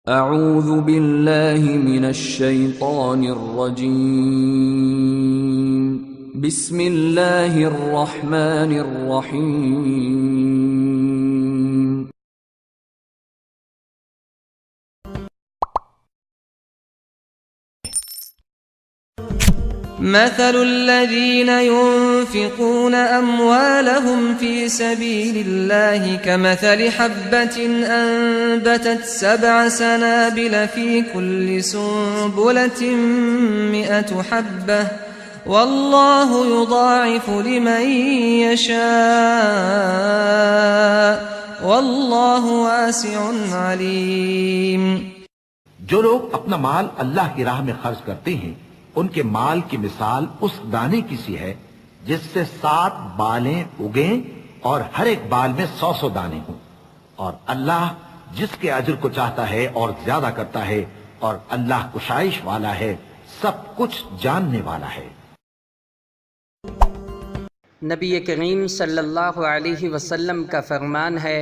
أعوذ بالله من الشيطان الرجيم بسم الله الرحمن الرحيم مثل الذين ينفقون أموالهم في سبيل الله كمثل حبة أنبتت 7 سنابل في كل سنبلة 100 حبة والله يضاعف لمن يشاء والله واسع عليم۔ जो लोग अपना माल अल्लाह की राह में खर्च करते हैं उनके माल की मिसाल उस दाने की सी है जिससे 7 बालें उगें और हर एक बाल में 100 दाने हों, और अल्लाह जिसके अजर को चाहता है और ज्यादा करता है, और अल्लाह कुशाइश वाला है, सब कुछ जानने वाला है। नबी करीम सल्लल्लाहु अलैहि वसल्लम का फरमान है,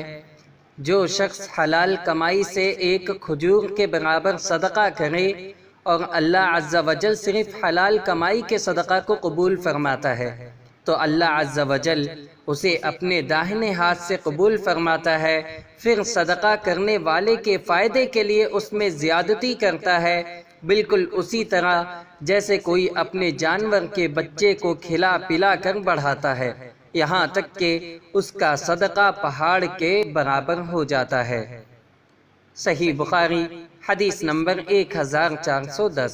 जो शख्स हलाल कमाई से एक खजूर के बराबर सदका करे और अल्लाह अज़्ज़ा वजल सिर्फ हलाल कमाई के सदका को कबूल फरमाता है तो अल्लाह अज़्ज़ा वजल उसे अपने दाहिने हाथ से कबूल फरमाता है, फिर सदका करने वाले के फ़ायदे के लिए उसमें ज़्यादती करता है, बिल्कुल उसी तरह जैसे कोई अपने जानवर के बच्चे को खिला पिला कर बढ़ाता है, यहाँ तक कि उसका सदका पहाड़ के बराबर हो जाता है। सही बुखारी हदीस नंबर 1410।